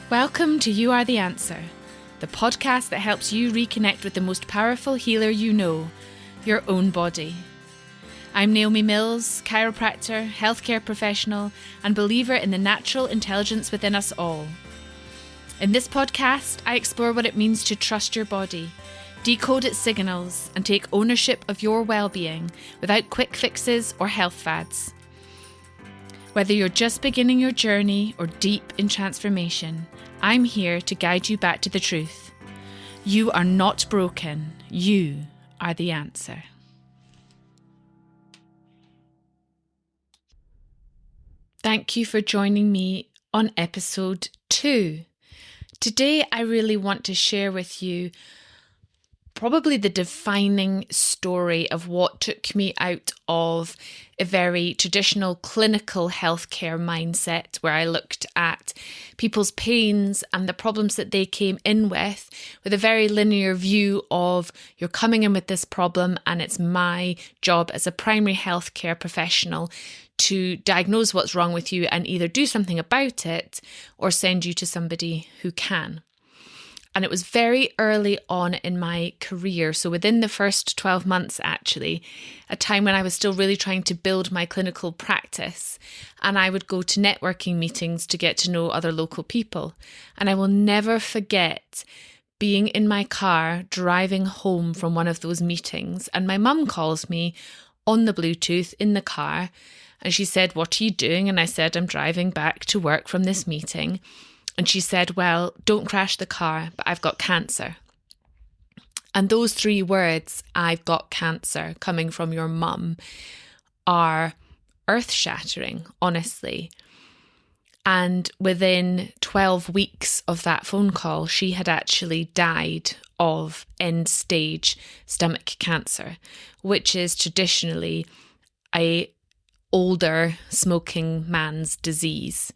Welcome to You Are the Answer, the podcast that helps you reconnect with the most powerful healer you know, your own body. I'm Naomi Mills, chiropractor, healthcare professional, and believer in the natural intelligence within us all. In this podcast, I explore what it means to trust your body, decode its signals, and take ownership of your well-being without quick fixes or health fads. Whether you're just beginning your journey or deep in transformation, I'm here to guide you back to the truth. You are not broken. You are the answer. Thank you for joining me on episode 2. Today, I really want to share with you probably the defining story of what took me out of a very traditional clinical healthcare mindset where I looked at people's pains and the problems that they came in with a very linear view of you're coming in with this problem and it's my job as a primary healthcare professional to diagnose what's wrong with you and either do something about it or send you to somebody who can. And it was very early on in my career, so within the first 12 months actually, a time when I was still really trying to build my clinical practice. And I would go to networking meetings to get to know other local people. And I will never forget being in my car driving home from one of those meetings. And my mum calls me on the Bluetooth in the car. And she said, "What are you doing?" And I said, "I'm driving back to work from this meeting." And she said, "Well, don't crash the car, but I've got cancer." And those 3 words, "I've got cancer," coming from your mum, are earth-shattering, honestly. And within 12 weeks of that phone call, she had actually died of end-stage stomach cancer, which is traditionally an older smoking man's disease.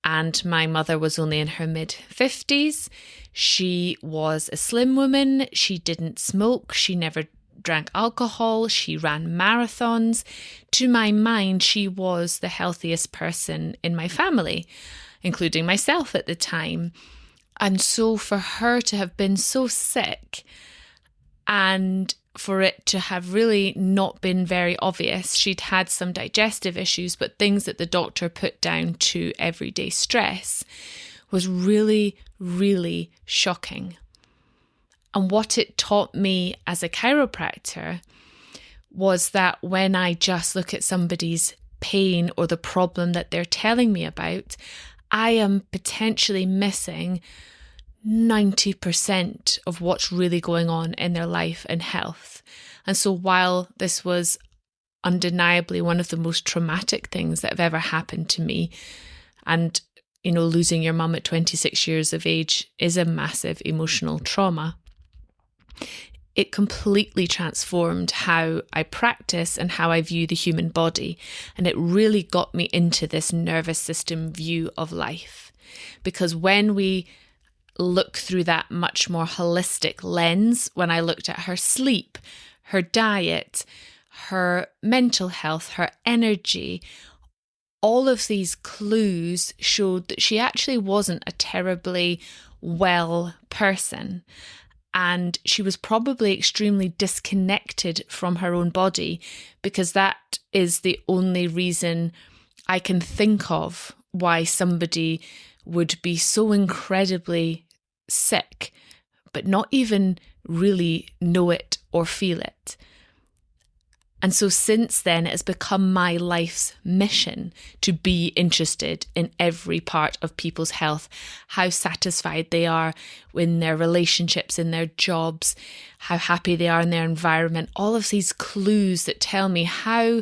And my mother was only in her mid-50s. She was a slim woman. She didn't smoke. She never drank alcohol. She ran marathons. To my mind, she was the healthiest person in my family, including myself at the time. And so for her to have been so sick and for it to have really not been very obvious, she'd had some digestive issues, but things that the doctor put down to everyday stress, was really, really shocking. And what it taught me as a chiropractor was that when I just look at somebody's pain or the problem that they're telling me about, I am potentially missing 90% of what's really going on in their life and health. And so while this was undeniably one of the most traumatic things that have ever happened to me, and, losing your mum at 26 years of age is a massive emotional trauma, it completely transformed how I practice and how I view the human body. And it really got me into this nervous system view of life. Because when we look through that much more holistic lens, when I looked at her sleep, her diet, her mental health, her energy, all of these clues showed that she actually wasn't a terribly well person. And she was probably extremely disconnected from her own body, because that is the only reason I can think of why somebody would be so incredibly sick, but not even really know it or feel it. And so since then, it has become my life's mission to be interested in every part of people's health, how satisfied they are in their relationships, in their jobs, how happy they are in their environment, all of these clues that tell me how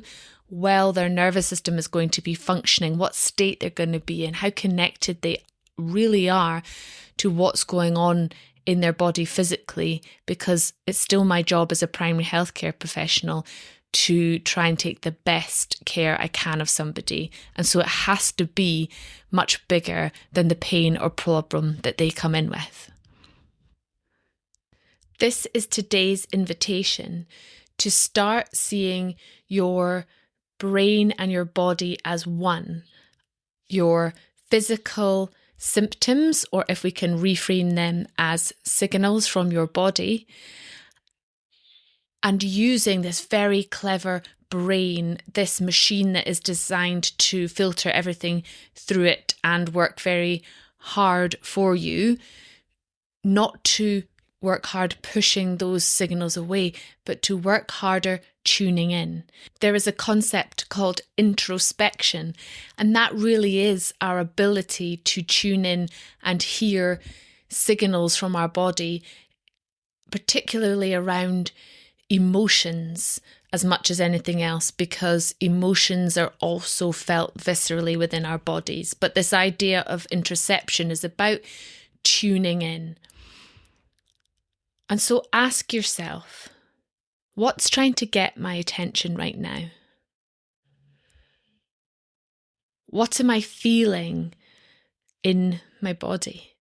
well their nervous system is going to be functioning, what state they're going to be in, how connected they really are to what's going on in their body physically, because it's still my job as a primary healthcare professional to try and take the best care I can of somebody. And so it has to be much bigger than the pain or problem that they come in with. This is today's invitation to start seeing your brain and your body as one. Your physical symptoms, or if we can reframe them as signals from your body, and using this very clever brain, this machine that is designed to filter everything through it and work very hard for you, not to work hard pushing those signals away, but to work harder tuning in. There is a concept called interoception, and that really is our ability to tune in and hear signals from our body, particularly around emotions as much as anything else, because emotions are also felt viscerally within our bodies. But this idea of interoception is about tuning in. And so ask yourself, what's trying to get my attention right now? What am I feeling in my body?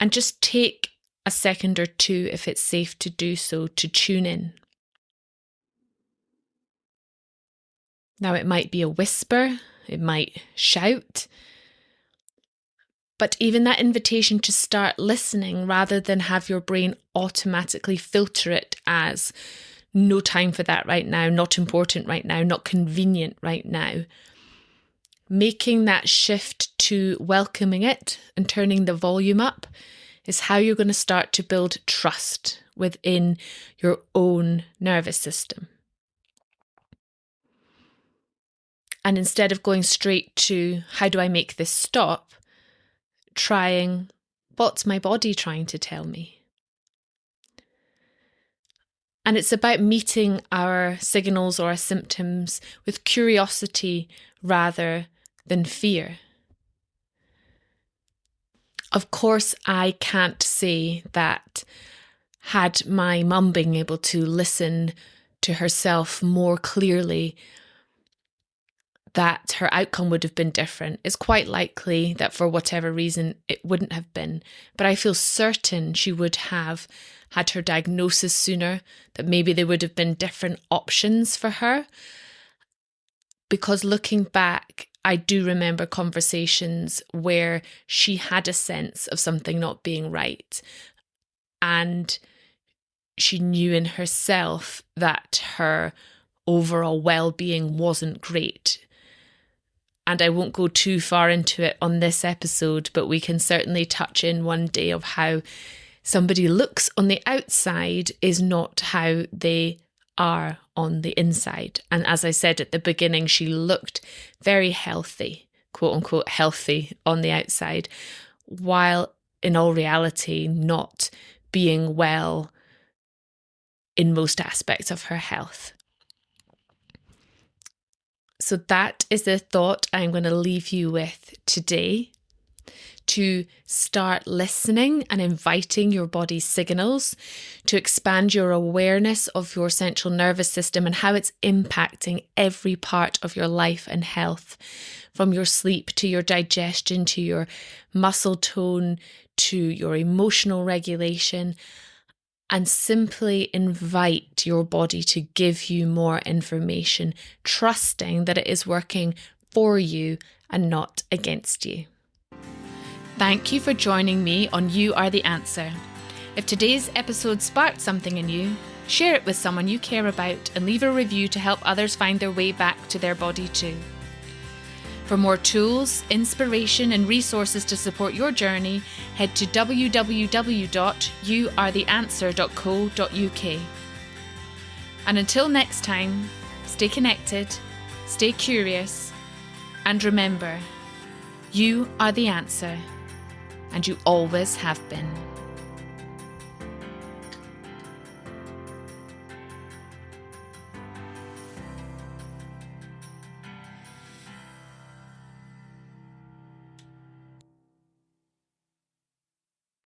And just take a second or two, if it's safe to do so, to tune in. Now, it might be a whisper, it might shout, but even that invitation to start listening rather than have your brain automatically filter it as no time for that right now, not important right now, not convenient right now. Making that shift to welcoming it and turning the volume up is how you're going to start to build trust within your own nervous system. And instead of going straight to, how do I make this stop? Trying, what's my body trying to tell me? And it's about meeting our signals or our symptoms with curiosity rather than fear. Of course, I can't say that had my mum been able to listen to herself more clearly, that her outcome would have been different. It's quite likely that for whatever reason it wouldn't have been, but I feel certain she would have had her diagnosis sooner, that maybe there would have been different options for her. Because looking back, I do remember conversations where she had a sense of something not being right, and she knew in herself that her overall well-being wasn't great. And I won't go too far into it on this episode, but we can certainly touch in one day of how somebody looks on the outside is not how they are on the inside. And as I said at the beginning, she looked very healthy, quote unquote healthy on the outside, while in all reality not being well in most aspects of her health. So that is the thought I'm going to leave you with today, to start listening and inviting your body's signals, to expand your awareness of your central nervous system and how it's impacting every part of your life and health, from your sleep to your digestion, to your muscle tone, to your emotional regulation, and simply invite your body to give you more information, trusting that it is working for you and not against you. Thank you for joining me on You Are the Answer. If today's episode sparked something in you, share it with someone you care about and leave a review to help others find their way back to their body too. For more tools, inspiration and resources to support your journey, head to www.youaretheanswer.co.uk. And until next time, stay connected, stay curious, and remember, you are the answer, and you always have been.